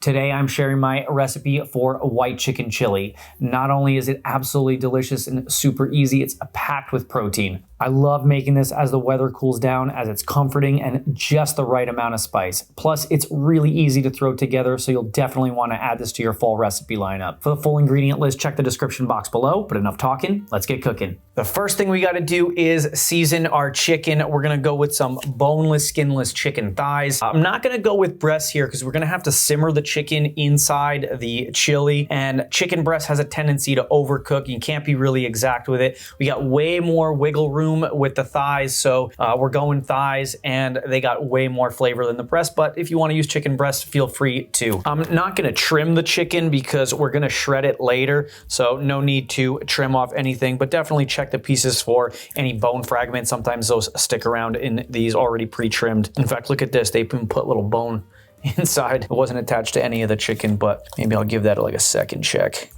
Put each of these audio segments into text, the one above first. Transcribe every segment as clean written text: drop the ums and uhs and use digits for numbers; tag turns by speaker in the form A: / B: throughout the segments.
A: Today I'm sharing my recipe for white chicken chili. Not only is it absolutely delicious and super easy, it's packed with protein. I love making this as the weather cools down, as it's comforting and just the right amount of spice. Plus, it's really easy to throw together, so you'll definitely want to add this to your fall recipe lineup. For the full ingredient list, check the description box below, but enough talking, let's get cooking. The first thing we gotta do is season our chicken. We're gonna go with some boneless, skinless chicken thighs. I'm not gonna go with breasts here because we're gonna have to simmer the chicken inside the chili, and chicken breast has a tendency to overcook. You can't be really exact with it. We got way more wiggle room with the thighs, so we're going thighs, and they got way more flavor than the breast, but if you want to use chicken breast, feel free to. I'm not going to trim the chicken because we're going to shred it later, so no need to trim off anything, but definitely check the pieces for any bone fragments. Sometimes those stick around in these already pre-trimmed. In fact, look at this. They even put little bone inside. It wasn't attached to any of the chicken, but maybe I'll give that like a second check.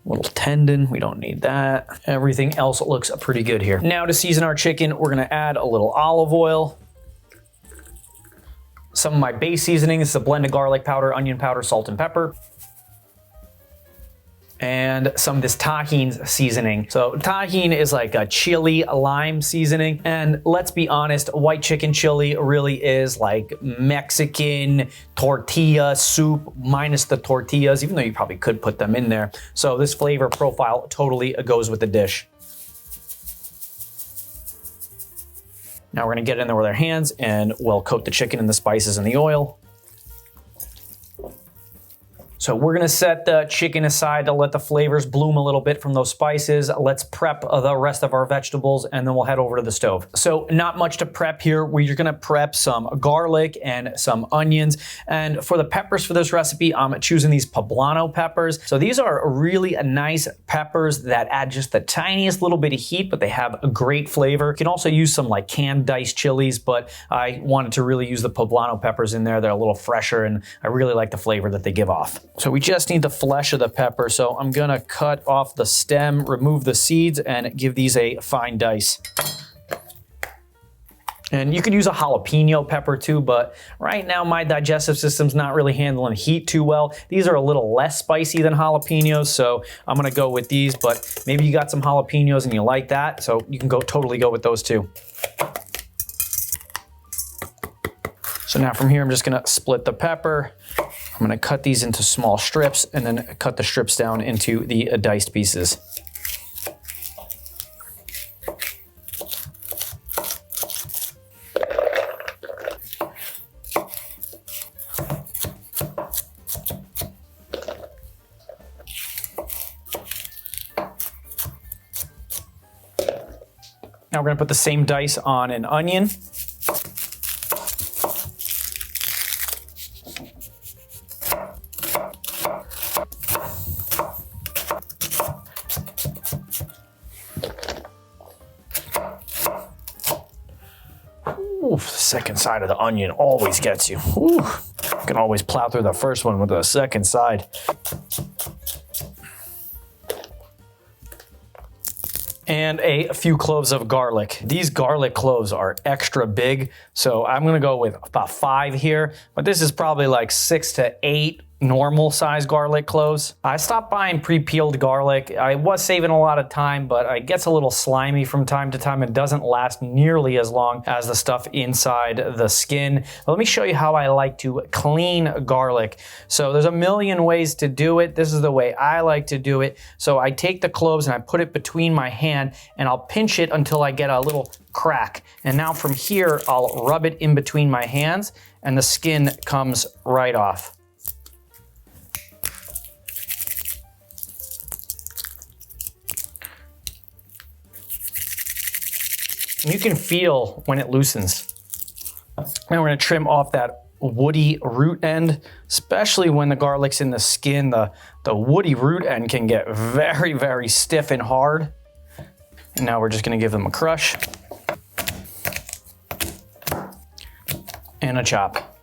A: Little tendon, we don't need that. Everything else looks pretty good here. Now to season our chicken, we're gonna add a little olive oil, some of my base seasoning. This is a blend of garlic powder, onion powder, salt, and pepper, and some of this Tajin seasoning. So Tajin is like a chili lime seasoning, and let's be honest, white chicken chili really is like Mexican tortilla soup minus the tortillas, even though you probably could put them in there. So this flavor profile totally goes with the dish. Now we're gonna get in there with our hands and we'll coat the chicken in the spices and the oil. So we're gonna set the chicken aside to let the flavors bloom a little bit from those spices. Let's prep the rest of our vegetables and then we'll head over to the stove. So not much to prep here. We're gonna prep some garlic and some onions. And for the peppers for this recipe, I'm choosing these poblano peppers. So these are really nice peppers that add just the tiniest little bit of heat, but they have a great flavor. You can also use some like canned diced chilies, but I wanted to really use the poblano peppers in there. They're a little fresher and I really like the flavor that they give off. So we just need the flesh of the pepper, so I'm gonna cut off the stem, remove the seeds, and give these a fine dice. And you could use a jalapeno pepper too, but right now my digestive system's not really handling heat too well. These are a little less spicy than jalapenos, so I'm gonna go with these, but maybe you got some jalapenos and you like that, so you can totally go with those too. So now from here, I'm just gonna split the pepper. I'm gonna cut these into small strips and then cut the strips down into the diced pieces. Now we're gonna put the same dice on an onion. Ooh, the second side of the onion always gets you. Ooh, you can always plow through the first one with the second side. And a few cloves of garlic. These garlic cloves are extra big, so I'm gonna go with about 5 here, but this is probably like 6 to 8 normal size garlic cloves. I stopped buying pre-peeled garlic. I was saving a lot of time, but it gets a little slimy from time to time and doesn't last nearly as long as the stuff inside the skin. But let me show you how I like to clean garlic. So there's a million ways to do it. This is the way I like to do it. So I take the cloves and I put it between my hand and I'll pinch it until I get a little crack. And now from here, I'll rub it in between my hands and the skin comes right off. You can feel when it loosens. Now we're gonna trim off that woody root end, especially when the garlic's in the skin. The woody root end can get very, very stiff and hard. And now we're just gonna give them a crush and a chop.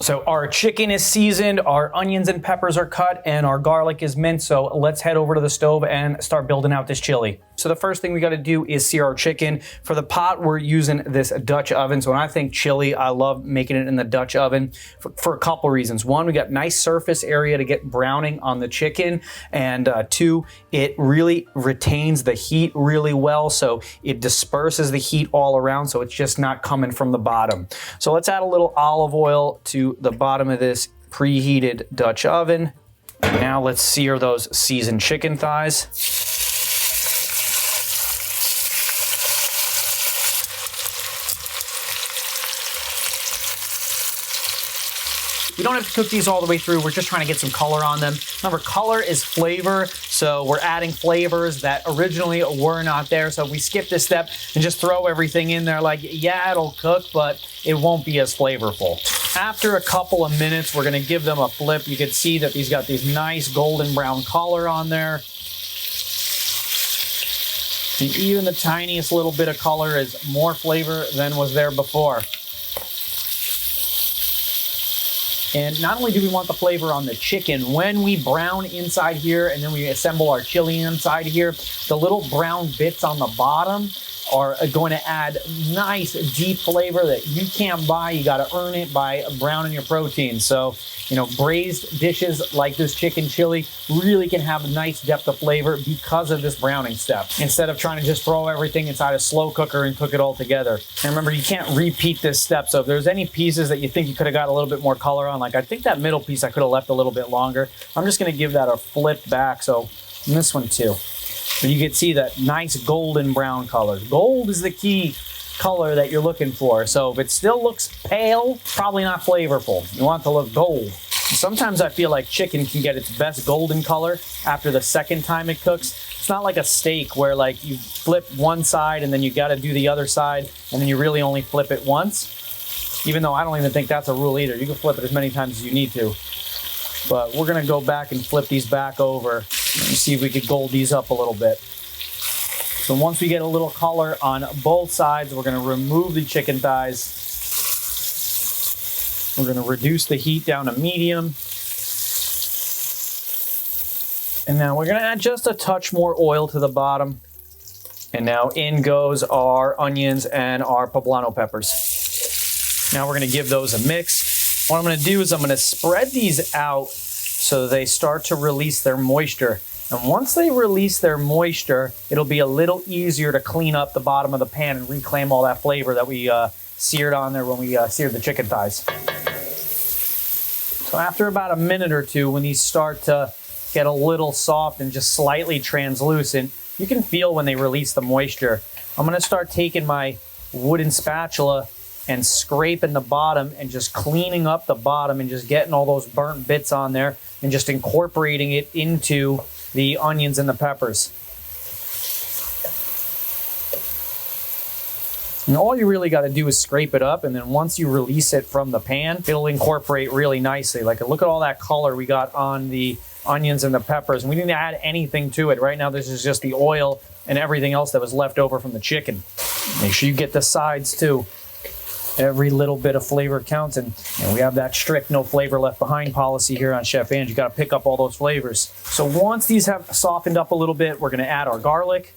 A: So our chicken is seasoned, our onions and peppers are cut, and our garlic is minced. So let's head over to the stove and start building out this chili. So the first thing we got to do is sear our chicken. For the pot, we're using this Dutch oven. So when I think chili, I love making it in the Dutch oven for a couple reasons. One, we got nice surface area to get browning on the chicken. And two, it really retains the heat really well. So it disperses the heat all around. So it's just not coming from the bottom. So let's add a little olive oil to the bottom of this preheated Dutch oven. Now let's sear those seasoned chicken thighs. We don't have to cook these all the way through. We're just trying to get some color on them. Remember, color is flavor, so we're adding flavors that originally were not there. So if we skip this step and just throw everything in there, like, yeah, it'll cook, but it won't be as flavorful. After a couple of minutes, we're gonna give them a flip. You can see that these got these nice golden brown color on there. And even the tiniest little bit of color is more flavor than was there before. And not only do we want the flavor on the chicken, when we brown inside here and then we assemble our chili inside here, the little brown bits on the bottom are going to add nice deep flavor that you can't buy. You got to earn it by browning your protein. So, you know, braised dishes like this chicken chili really can have a nice depth of flavor because of this browning step, instead of trying to just throw everything inside a slow cooker and cook it all together. And remember, you can't repeat this step. So if there's any pieces that you think you could have got a little bit more color on, like I think that middle piece I could have left a little bit longer, I'm just going to give that a flip back. So and this one too. But you can see that nice golden brown color. Gold is the key color that you're looking for. So if it still looks pale, probably not flavorful. You want it to look gold. Sometimes I feel like chicken can get its best golden color after the second time it cooks. It's not like a steak where like you flip one side and then you got to do the other side and then you really only flip it once. Even though I don't even think that's a rule either. You can flip it as many times as you need to. But we're gonna go back and flip these back over and see if we could gold these up a little bit. So once we get a little color on both sides, we're gonna remove the chicken thighs. We're gonna reduce the heat down to medium. And now we're gonna add just a touch more oil to the bottom. And now in goes our onions and our poblano peppers. Now we're gonna give those a mix. What I'm gonna do is I'm gonna spread these out so they start to release their moisture. And once they release their moisture, it'll be a little easier to clean up the bottom of the pan and reclaim all that flavor that we seared on there when we seared the chicken thighs. So after about a minute or two, when these start to get a little soft and just slightly translucent, you can feel when they release the moisture. I'm gonna start taking my wooden spatula and scraping the bottom and just cleaning up the bottom and just getting all those burnt bits on there and just incorporating it into the onions and the peppers. And all you really got to do is scrape it up, and then once you release it from the pan, it'll incorporate really nicely. Like, look at all that color we got on the onions and the peppers, and we didn't add anything to it. Right now, this is just the oil and everything else that was left over from the chicken. Make sure you get the sides too. Every little bit of flavor counts, and we have that strict no flavor left behind policy here on Chef Ange. You got to pick up all those flavors. So once these have softened up a little bit, we're going to add our garlic.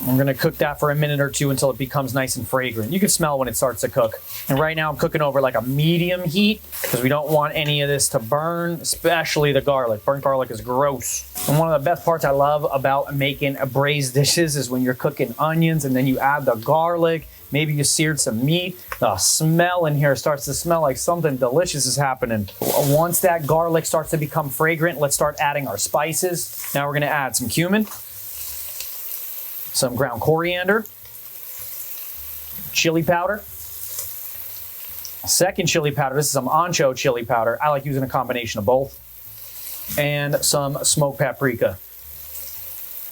A: We're going to cook that for a minute or two until it becomes nice and fragrant. You can smell when it starts to cook. And right now I'm cooking over like a medium heat because we don't want any of this to burn, especially the garlic. Burnt garlic is gross. And one of the best parts I love about making braised dishes is when you're cooking onions and then you add the garlic. Maybe you seared some meat. The smell in here starts to smell like something delicious is happening. Once that garlic starts to become fragrant, let's start adding our spices. Now we're going to add some cumin, some ground coriander, chili powder, second chili powder. This is some ancho chili powder. I like using a combination of both. And some smoked paprika.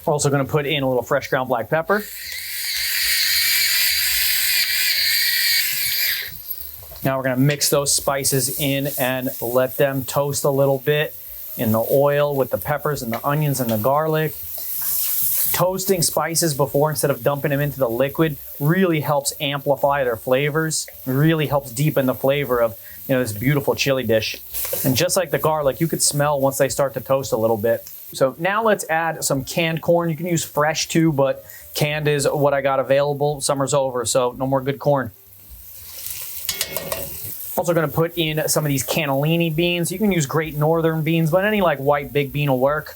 A: We're also going to put in a little fresh ground black pepper. Now we're going to mix those spices in and let them toast a little bit in the oil with the peppers and the onions and the garlic. Toasting spices before instead of dumping them into the liquid really helps amplify their flavors, really helps deepen the flavor of, you know, this beautiful chili dish. And just like the garlic, you could smell once they start to toast a little bit. So now let's add some canned corn. You can use fresh too, but canned is what I got available. Summer's over, so no more good corn. Also gonna put in some of these cannellini beans. You can use Great Northern beans, but any like white big bean will work.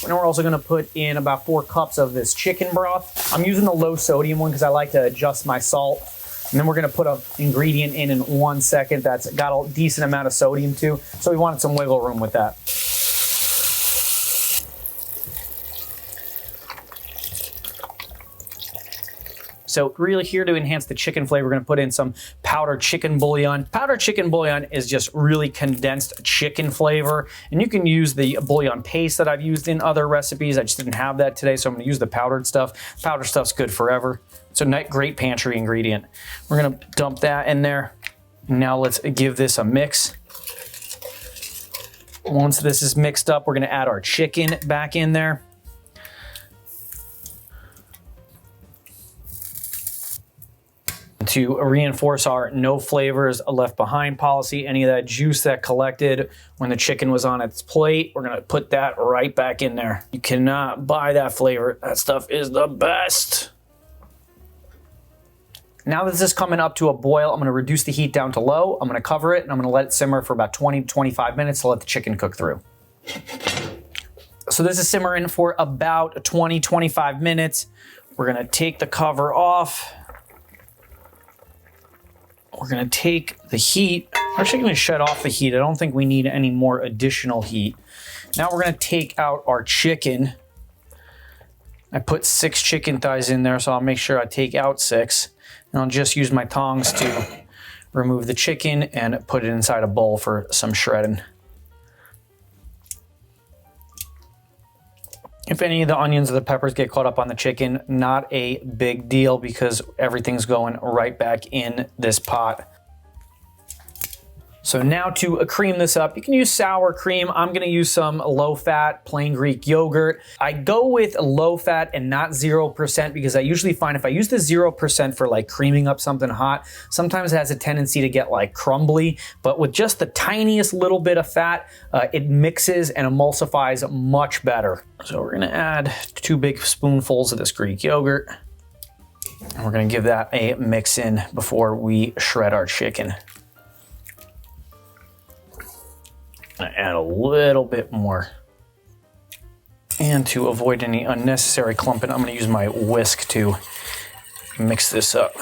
A: And we're also gonna put in about 4 cups of this chicken broth. I'm using the low sodium one because I like to adjust my salt. And then we're gonna put an ingredient in 1 second that's got a decent amount of sodium too. So we wanted some wiggle room with that. So really here to enhance the chicken flavor, we're gonna put in some powdered chicken bouillon. Powdered chicken bouillon is just really condensed chicken flavor. And you can use the bouillon paste that I've used in other recipes. I just didn't have that today, so I'm gonna use the powdered stuff. Powdered stuff's good forever. It's a great pantry ingredient. We're gonna dump that in there. Now let's give this a mix. Once this is mixed up, we're gonna add our chicken back in there. To reinforce our no flavors left behind policy, any of that juice that collected when the chicken was on its plate, we're gonna put that right back in there. You cannot buy that flavor. That stuff is the best. Now that this is coming up to a boil, I'm gonna reduce the heat down to low. I'm gonna cover it and I'm gonna let it simmer for about 20 to 25 minutes to let the chicken cook through. So this is simmering for about 20, 25 minutes. We're gonna take the cover off. We're gonna take the heat. We're actually gonna shut off the heat. I don't think we need any more additional heat. Now we're gonna take out our chicken. I put 6 chicken thighs in there, so I'll make sure I take out 6. And I'll just use my tongs to remove the chicken and put it inside a bowl for some shredding. If any of the onions or the peppers get caught up on the chicken, not a big deal because everything's going right back in this pot. So now to cream this up, you can use sour cream. I'm gonna use some low-fat plain Greek yogurt. I go with low-fat and not 0% because I usually find if I use the 0% for like creaming up something hot, sometimes it has a tendency to get like crumbly, but with just the tiniest little bit of fat, it mixes and emulsifies much better. So we're gonna add 2 big spoonfuls of this Greek yogurt. And we're gonna give that a mix in before we shred our chicken. Add a little bit more. And to avoid any unnecessary clumping, I'm gonna use my whisk to mix this up.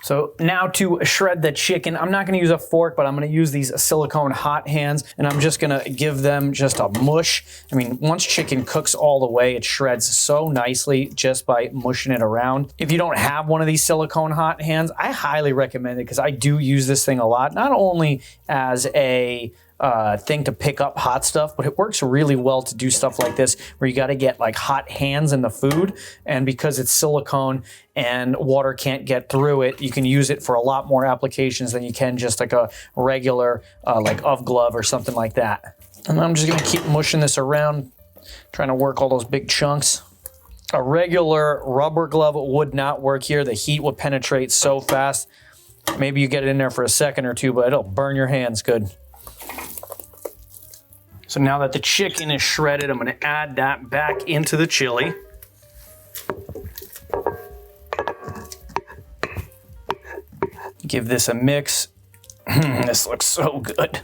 A: So now to shred the chicken, I'm not gonna use a fork, but I'm gonna use these silicone hot hands and I'm just gonna give them just a mush. I mean, once chicken cooks all the way, it shreds so nicely just by mushing it around. If you don't have one of these silicone hot hands, I highly recommend it because I do use this thing a lot, not only as a thing to pick up hot stuff, but it works really well to do stuff like this where you got to get like hot hands in the food, and because it's silicone and water can't get through it, you can use it for a lot more applications than you can just like a regular like UV glove or something like that. And I'm just gonna keep mushing this around, trying to work all those big chunks. A regular rubber glove would not work here. The heat would penetrate so fast. Maybe you get it in there for a second or two, but it'll burn your hands good. So now that the chicken is shredded, I'm gonna add that back into the chili. Give this a mix. This looks so good.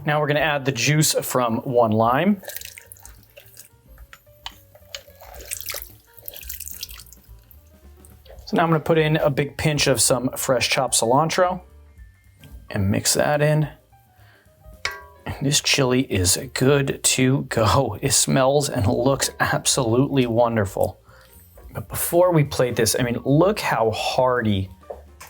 A: Now we're gonna add the juice from 1 lime. So now I'm gonna put in a big pinch of some fresh chopped cilantro and mix that in. This chili is good to go. It smells and looks absolutely wonderful. But before we plate this, I mean, look how hearty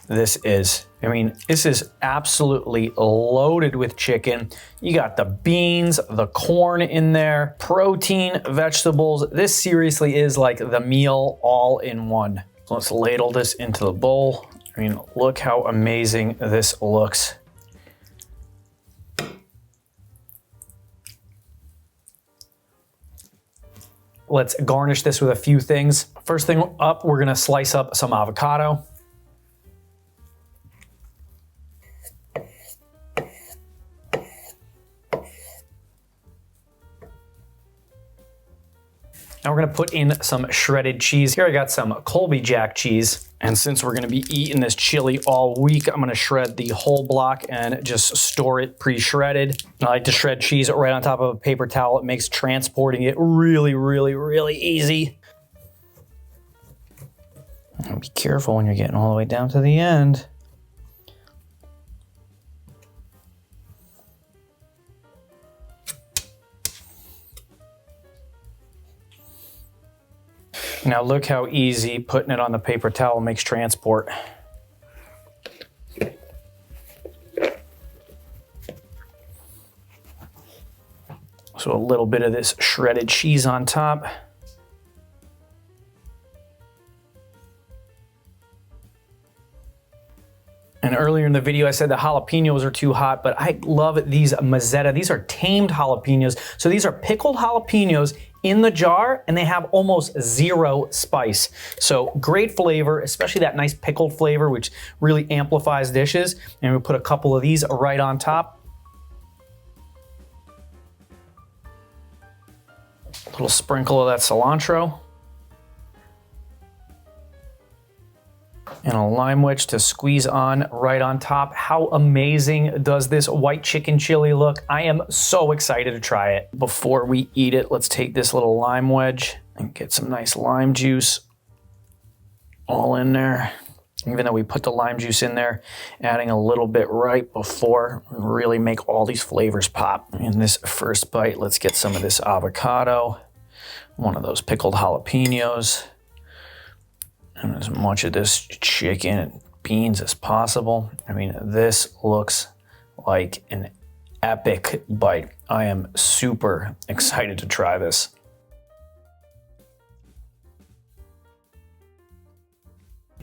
A: this is. I mean, this is absolutely loaded with chicken. You got the beans, the corn in there, protein, vegetables. This seriously is like the meal all in one. So let's ladle this into the bowl. I mean, look how amazing this looks. Let's garnish this with a few things. First thing up, we're gonna slice up some avocado. Now we're gonna put in some shredded cheese. Here I got some Colby Jack cheese. And since we're gonna be eating this chili all week, I'm gonna shred the whole block and just store it pre-shredded. I like to shred cheese right on top of a paper towel. It makes transporting it really, really, really easy. And be careful when you're getting all the way down to the end. Now look how easy putting it on the paper towel makes transport. So a little bit of this shredded cheese on top. And earlier in the video, I said the jalapenos are too hot, but I love these mazzetta. These are tamed jalapenos. So these are pickled jalapenos in the jar, and they have almost zero spice. So great flavor, especially that nice pickled flavor, which really amplifies dishes. And we put a couple of these right on top. A little sprinkle of that cilantro. And a lime wedge to squeeze on right on top. How amazing does this white chicken chili look? I am so excited to try it. Before we eat it, let's take this little lime wedge and get some nice lime juice all in there. Even though we put the lime juice in there, adding a little bit right before really make all these flavors pop. In this first bite, let's get some of this avocado, one of those pickled jalapenos, and as much of this chicken and beans as possible. I mean, this looks like an epic bite. I am super excited to try this.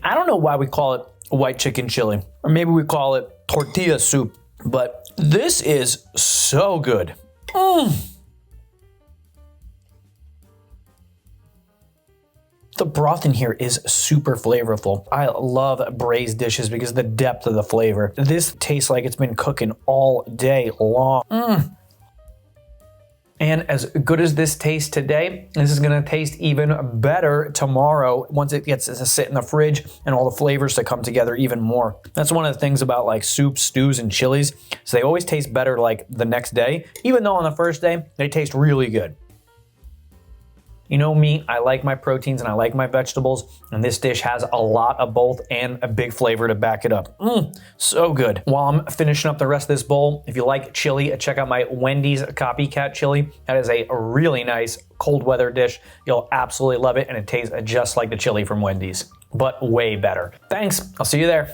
A: I don't know why we call it white chicken chili, or maybe we call it tortilla soup, but this is so good. The broth in here is super flavorful. I love braised dishes because of the depth of the flavor. This tastes like it's been cooking all day long. And as good as this tastes today, this is gonna taste even better tomorrow once it gets to sit in the fridge and all the flavors to come together even more. That's one of the things about like soups, stews, and chilies. So they always taste better like the next day, even though on the first day, they taste really good. You know me, I like my proteins and I like my vegetables, and this dish has a lot of both and a big flavor to back it up. So good. While I'm finishing up the rest of this bowl, if you like chili, check out my Wendy's copycat chili. That is a really nice cold weather dish. You'll absolutely love it, and it tastes just like the chili from Wendy's, but way better. Thanks, I'll see you there.